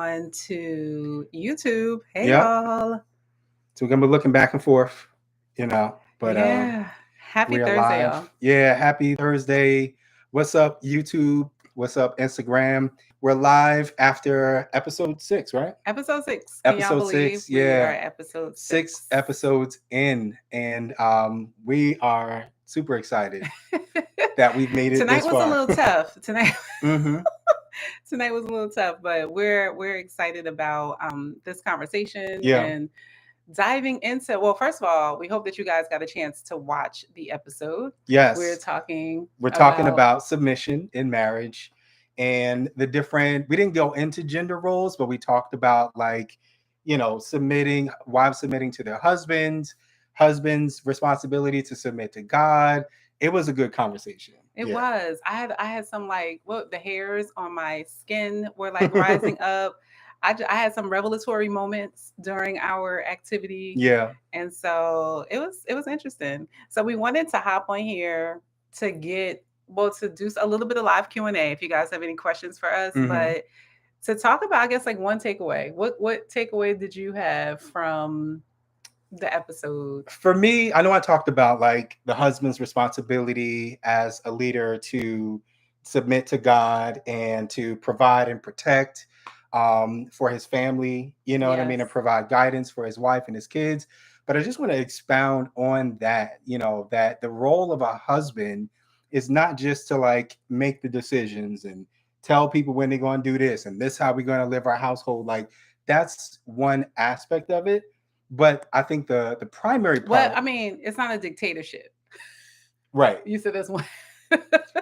on to YouTube. Hey, Yep. y'all. So we're gonna be looking back and forth, but Yeah. Happy we are Thursday, y'all. live. Yeah, happy Thursday. What's up, YouTube? What's up, Instagram? We're live after episode 6, right? Episode 6. Can y'all Episode believe 6, we are yeah. at episode 6 6? episodes in, and we are super excited that we've made it Tonight this was a far. little tough. Tonight Mm-hmm. tonight was a little tough, but we're excited about this conversation Yeah. and diving into, well, first of all, we hope that you guys got a chance to watch the episode. We're Yes. talking We're talking about about submission in marriage and the different, we didn't go into gender roles, but we talked about submitting, wives submitting to their husbands responsibility to submit to God. It was a good conversation. it Yeah. was. I had some, like, what, the hairs on my skin were like rising up. I had some revelatory moments during our activity, Yeah. and so it was interesting. So we wanted to hop on here to get, well, to do a little bit of live Q&A if you guys have any questions for us, Hmm. but to talk about, I guess, like, one takeaway. What takeaway did you have from the episode? For me, I know I talked about like the husband's responsibility as a leader to submit to God and to provide and protect for his family, you know what I Yes. mean, and provide guidance for his wife and his kids. But I just want to expound on that, that the role of a husband is not just to like make the decisions and tell people when they're going to do this and this how we're going to live our household. Like that's one aspect of it, but I think the primary Well, part, I mean, it's not a dictatorship. right, You said this one.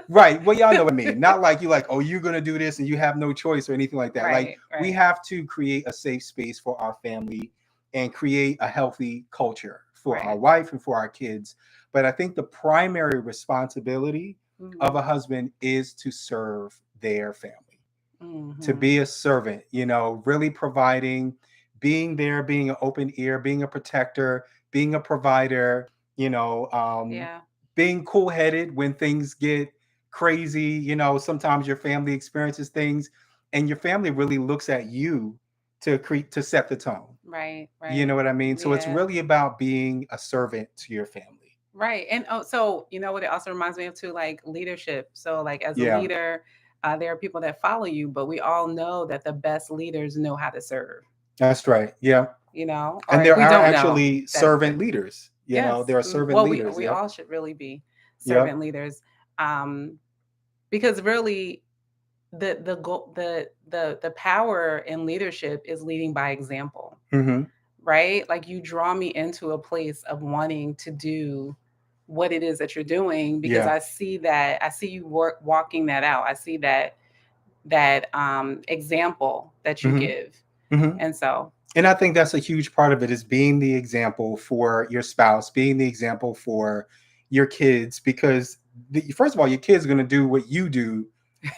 right. Well, y'all know what I mean. Not like you like, oh, you're gonna do this and you have no choice or anything like that. Like Right, we right, have to create a safe space for our family and create a healthy culture for our right. wife and for our kids. But I think the primary responsibility of Mhm, a husband is to serve their family, to mhm. be a servant, really providing, being there, being an open ear, being a protector, being a provider, you know, um, Yeah, being cool headed when things get crazy. Sometimes your family experiences things and your family really looks at you to set the tone. right, You know right. what I mean? So it's Yeah, really about being a servant to your family. right. And oh, so you know what it also reminds me of too, like leadership. So, like, as a Yeah, leader, there are people that follow you, but we all know that the best leaders know how to serve. that's right. Yeah. Or And if there we are don't know, actually that servant leaders. yes. There are servant Well, we leaders. we Yep. all should really be Yep. servant leaders, um, because really the power in leadership is leading by example, Hmm. right? Like, you draw me into a place of wanting to do what it is that you're doing because Yeah. I see you walking that out. I see that example that you Hmm. give. Hmm. And so, And I think that's a huge part of it is being the example for your spouse, being the example for your kids, because first of all, your kids are going to do what you do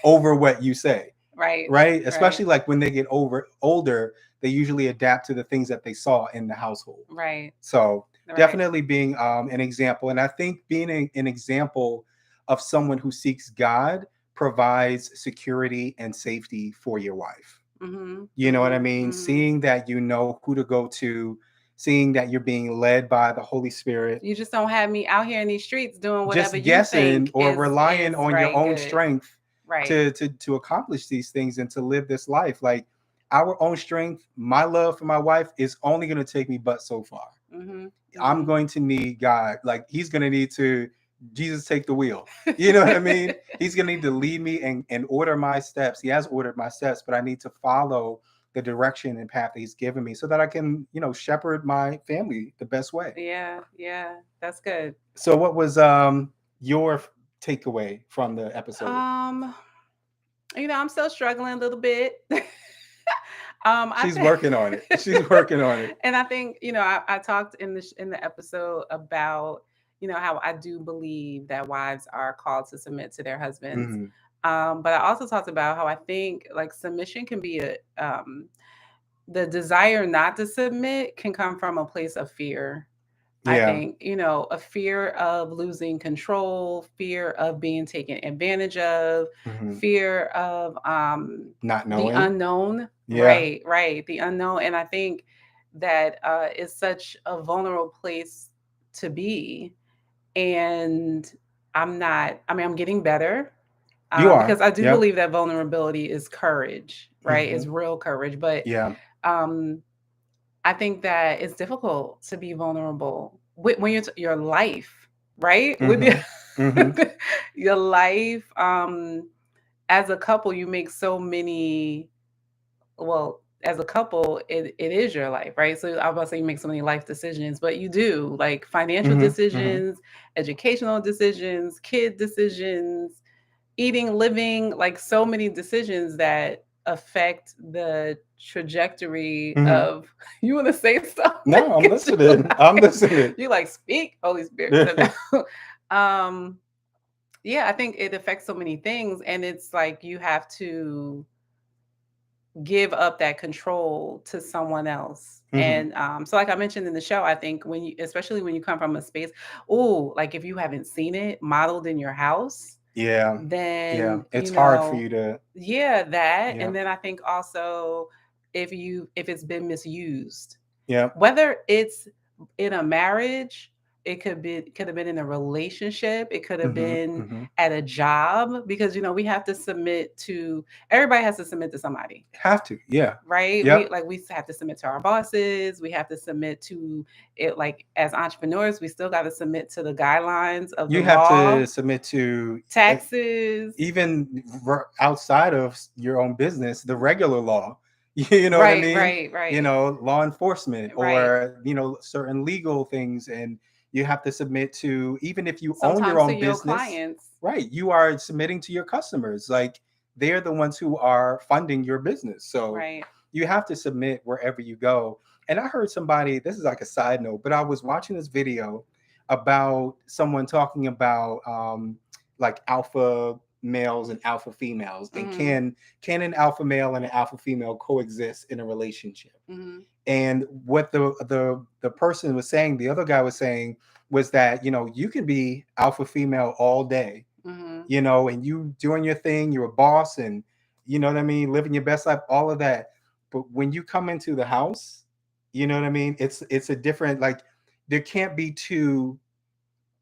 over what you say, right, right? right, Especially like when they get older, they usually adapt to the things that they saw in the household. right, So right. definitely being an example. And I think being an example of someone who seeks God provides security and safety for your wife. Mhm, You know what I mhm, mean? mhm. Seeing that you know who to go to, seeing that you're being led by the Holy Spirit, You just don't have me out here in these streets doing whatever just you guessing think or relying is on your right, own good, strength right. to accomplish these things and to live this life. Like our own strength, my love for my wife is only going to take me but so far. Mhm, I'm mhm. going to need God. Like he's going to need to Jesus take the wheel. You know what I mean? He's going to need to lead me and order my steps. He has ordered my steps, but I need to follow the direction and path that he's given me so that I can, shepherd my family the best way. Yeah, yeah, that's good. So what was your takeaway from the episode? Um, I'm still struggling a little bit. I She's think, working on it. She's working on it. and I think I talked in the episode about how I do believe that wives are called to submit to their husbands. Hmm. But I also talked about how I think, like, submission can be the desire not to submit can come from a place of fear. I Yeah. think, a fear of losing control, fear of being taken advantage of, Hmm. fear of Not the knowing. unknown. Yeah. Right, right. The unknown. And I think that is such a vulnerable place to be. And I'm getting better, You because are. I do Yep. believe that vulnerability is courage, right? It's Hmm. real courage. But Yeah. um, I think that it's difficult to be vulnerable when your life, right? With Hmm. Hmm. your life, as a couple, you make so many. Well, as a couple, it is your life, right? So I was about to say you make so many life decisions, but you do, like, financial Hmm. Hmm. decisions, educational decisions, kid decisions, eating, living, like so many decisions that affect the trajectory Hmm. of you want to say something? No, I'm 'Cause listening. I'm listening. you like speak, Holy Spirit. So Yeah. no. Yeah, I think it affects so many things, and it's like you have to give up that control to someone else. Hmm. And so, like I mentioned in the show, I think when you, especially when you come from a space, oh, like if you haven't seen it modeled in your house, Yeah. Yeah. then, It's hard for you to. yeah, that. Yeah. And then I think also if it's been misused, Yeah. whether it's in a marriage, it could have been in a relationship, it could have Hmm. been Hmm. at a job, because we have to submit to everybody has to submit to somebody, Have to. Yeah. right? Yep. We have to submit to our bosses, we have to submit to it, like as entrepreneurs, we still got to submit to the guidelines of the You have law, to submit to taxes. even outside of your own business, the regular law. You know what I Right, mean? right, right, Law enforcement, right. or certain legal things, and you have to submit to, even if you own your Sometimes to own your business, clients. right? You are submitting to your customers. Like, they're the ones who are funding your business. So Right. you have to submit wherever you go. And I heard somebody, this is like a side note, but I was watching this video about someone talking about like alpha males and alpha females, and Mhm. can an alpha male and an alpha female coexist in a relationship. Mhm. And what the person was saying, the other guy was saying, was that, you can be alpha female all day, Mhm. and you doing your thing, you're a boss, and you know what I mean, living your best life, all of that. But when you come into the house, you know what I mean, it's a different, like, there can't be two,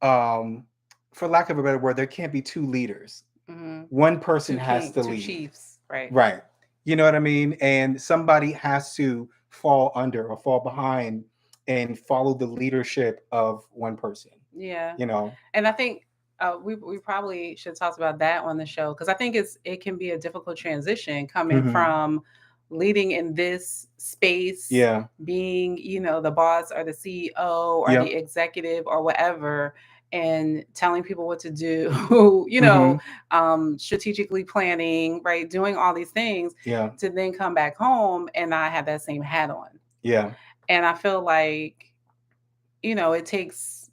um for lack of a better word, there can't be two leaders. Mhm. One person Two has king, to two lead. chiefs, right? Right. You know what I mean? And somebody has to fall under or fall behind and follow the leadership of one person, Yeah. you know? And I think we probably should talk about that on the show, because I think it can be a difficult transition coming Hmm. from leading in this space, Yeah. being the boss or the CEO or the Yep. executive or whatever, and telling people what to do. Hmm. Strategically planning, right, doing all these things, Yeah. to then come back home and not have that same hat on. Yeah. And I feel like it takes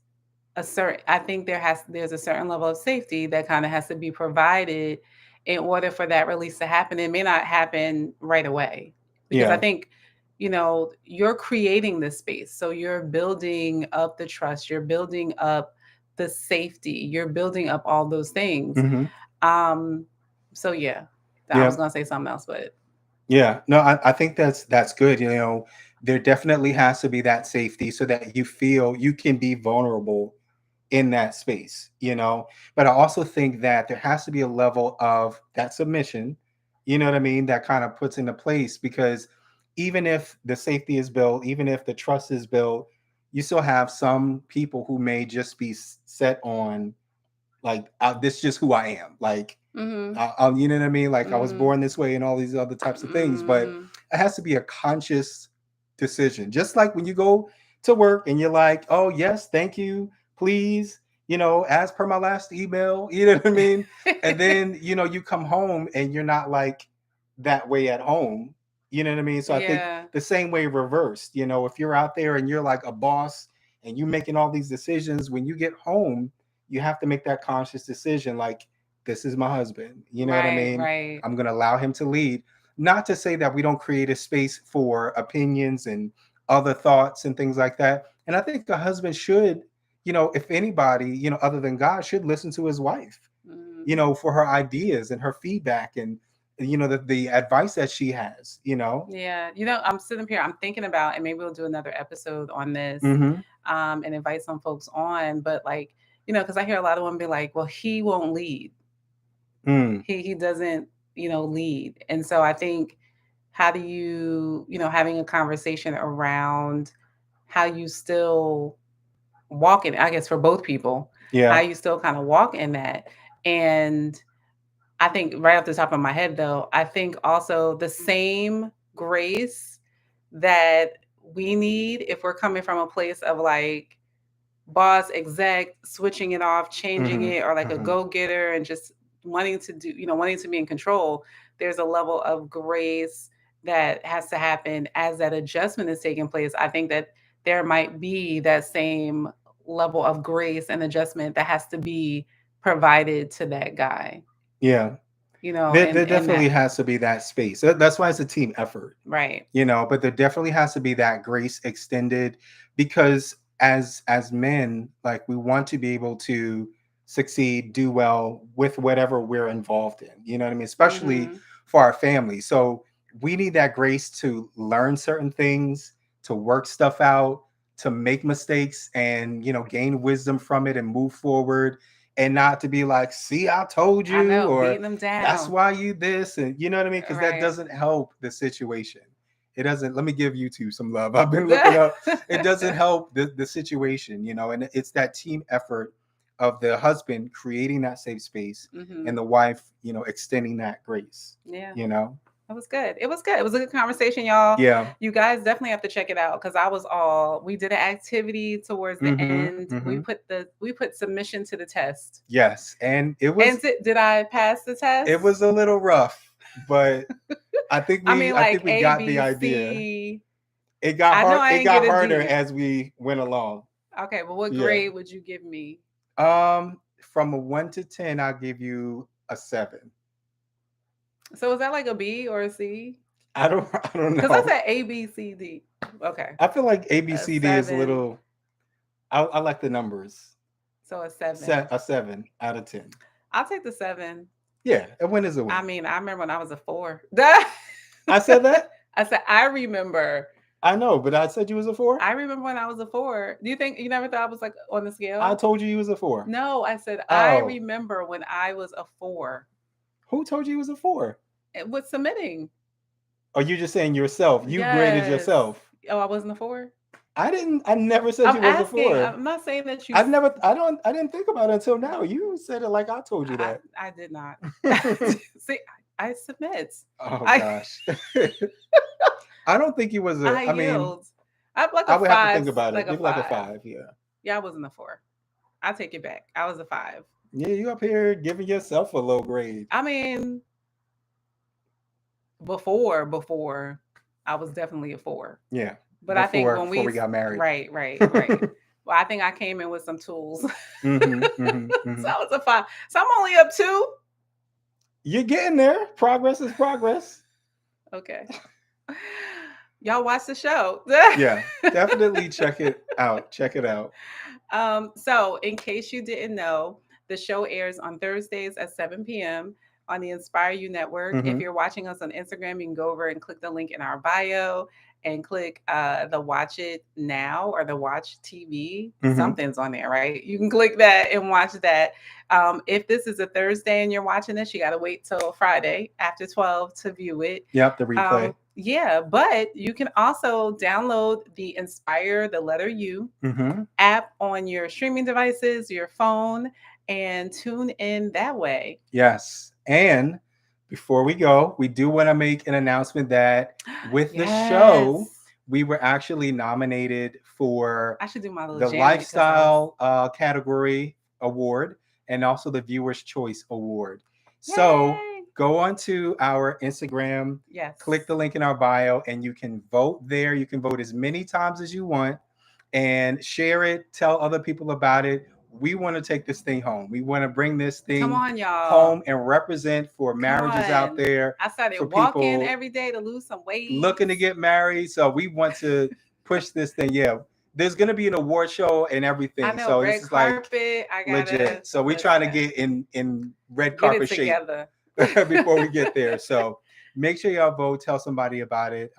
I think there's a certain level of safety that kind of has to be provided in order for that release to happen. It may not happen right away, because I Yeah. think you're creating this space, so you're building up the trust, you're building up the safety, you're building up all those things. Hmm. um so yeah, I was Yeah. going to say something else, but Yeah. No, I think that's good. There definitely has to be that safety so that you feel you can be vulnerable in that space, but I also think that there has to be a level of that submission, you know what I mean, that kind of puts into place, because even if the safety is built, even if the trust is built, you still have some people who may just be set on, like, this is just who I am, like, mhm, you know what I mean, like, I was mhm, born this way and all these other types of things. But mhm. it has to be a conscious decision, just like when you go to work and you're like, oh yes, thank you, please, as per my last email, you know what I mean, and then you come home and you're not like that way at home, you know what I mean. So I think Yeah, the same way reversed, if you're out there and you're like a boss and you making all these decisions, when you get home, you have to make that conscious decision, like, this is my husband, you know what I right, mean, right. I'm going to allow him to lead. Not to say that we don't create a space for opinions and other thoughts and things like that, And I think a husband should, if anybody, other than God, should listen to his wife, Mhm. for her ideas and her feedback and, the advice that she has. Yeah, I'm sitting here, I'm thinking about, and maybe we'll do another episode on this, Mm-hmm. and invite some folks on. But like, because I hear a lot of women be like, "Well, he won't lead. Mm. He doesn't, lead." And so I think, how do you, having a conversation around how you still walk in, I guess for both people, how Yeah. you still kind of walk in that. And I think right off the top of my head, though, I think also the same grace that we need if we're coming from a place of like boss exec switching it off, changing Mm-hmm. it, or like a Mm-hmm. go-getter and just wanting to do, wanting to be in control. There's a level of grace that has to happen as that adjustment is taking place. I think that there might be that same level of grace and adjustment that has to be provided to that guy, Yeah. and There definitely that, has to be that space. That's why it's a team effort. right. But there definitely has to be that grace extended, because as men, like, we want to be able to succeed, do well with whatever we're involved in, what I mean, especially Mhm. for our family. So we need that grace to learn certain things, to work stuff out, to make mistakes, and gain wisdom from it and move forward, and not to be like, see, I told I you, know, or beating them that's down. why you this, and you know what I mean, because that Right. doesn't help the situation. It doesn't. Let me give you two some love. I've been looking up. It doesn't help the situation, and it's that team effort of the husband creating that safe space, and Mhm. the wife, extending that grace. Yeah. You know. It was good. It was good. It was a good conversation, y'all. Yeah. You guys definitely have to check it out because we did an activity towards the Mm-hmm. end. We Mm-hmm. put submission to the test. Yes, and it And was did I pass the it test? was a little rough, but I mean, I like think we A, got the B, idea. C. It got I know hard. I It ain't get got a harder D. as we went along. Okay, but what Yeah. grade would you give me? From a 1 to 10, I'll give you a 7. So is that like a B or a C? I don't I don't Because I know. said A, B, C, D. Okay, I feel like a ABCD is a 7. little. I like the numbers. So a 7. A 7 out of 10. I'll take the 7. Yeah, a win is a I win. mean, I remember when I was a 4. I said that. I said, I remember. I know, but I said you was a 4. I remember when I was a 4. Do you think you never thought I was like on the I scale? told you was a 4. No, I said I Oh, remember when I was a 4. who told you was a 4? With submitting. Or you just saying yourself? You graded Yes. yourself. Oh, I wasn't a 4. I didn't. I never said I'm you was a asking. 4. I'm not saying that you. I've never. I don't. I didn't think about it until now. You said it like I told you that. I did not. See, I submit. Oh I gosh. I don't think you was a. I I mean, yield. I'm like I a would have to five, think about it. like a Maybe like a 5. 5. Yeah. Yeah, I wasn't a 4. I take it back. I was a 5. Yeah. You up here giving yourself a low grade. I mean, before I was definitely a 4. Yeah. But I think when Before we got married. right. Well, I think I came in with some tools. Mm-hmm. Mm-hmm. So Mm-hmm. I was a 5. So I'm only up 2. You're getting there. Progress is progress. Okay. Y'all watch the show. Yeah. Definitely check it out. Check it out. So in case you didn't know, the show airs on Thursdays at 7 p.m. on the InspireU network. If Mm-hmm. you're watching us on Instagram, you can go over and click the link in our bio and click the watch it now or the watch TV. Mm-hmm. Something's on there, right? You can click that and watch that. If this is a Thursday and you're watching this, you got to wait till Friday after 12 to view it. Yep. The replay. Yeah, but you can also download the Inspire the letter U Mm-hmm. app on your streaming devices, your phone, and tune in that way. Yes. And before we go, we do want to make an announcement that with the show, Yes. we were actually nominated for I should do my little the jam because I was. Lifestyle Category Award and also the Viewer's Choice Award. So Yay! go on to our Instagram, Yes. click the link in our bio, and you can vote there. You can vote as many times as you want and share it, tell other people about it. We want to take this thing home. We want to bring this Come thing on, y'all. home and represent for Come marriages out on. there, I started for walking people every day to lose some weight. looking to get married. So we want to push this thing. Yeah. there's gonna be an award show and I everything. know, So this red is like carpet. I legit. gotta So we're trying to listen. get in red Get it carpet shape together. before we get there. So make sure y'all vote. Tell somebody about it.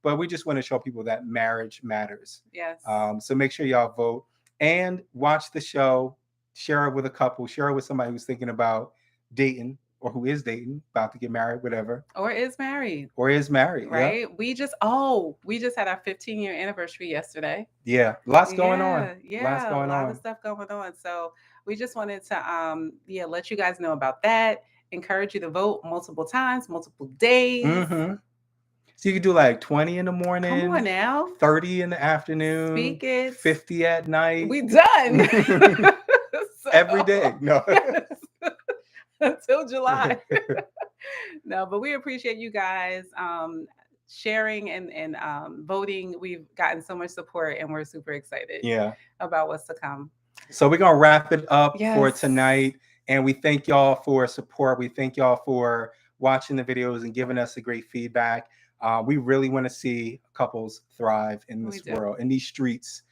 But we just want to show people that marriage matters. Yes. So make sure y'all vote and watch the show. Share it with a couple. Share it with somebody who's thinking about dating or who is dating, about to get married, whatever, Or is married, or is married. Yeah, right? We just had our 15-year anniversary yesterday. yeah. Lots going on. Yeah, Lots yeah, a going lot on. of stuff going on. So we just wanted to yeah, let you guys know about that. Encourage you to vote multiple times, multiple days. Mm-hmm. So you could do like 20 in the Come on morning, now. 30 in the afternoon, Speak it. 50 at night. We done. Every day. So No. yes. Until July. No, but we appreciate you guys sharing and voting. We've gotten so much support and we're super excited Yeah. about what's to come. So we're gonna wrap it up for Yes. tonight. And we thank y'all for support. We thank y'all for watching the videos and giving us a great feedback. We really want to see couples thrive in We this do. world, in these streets.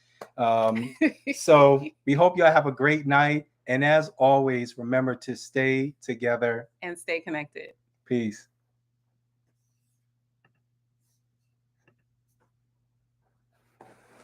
So we hope y'all have a great night. And as always, remember to stay together. And stay connected. Peace.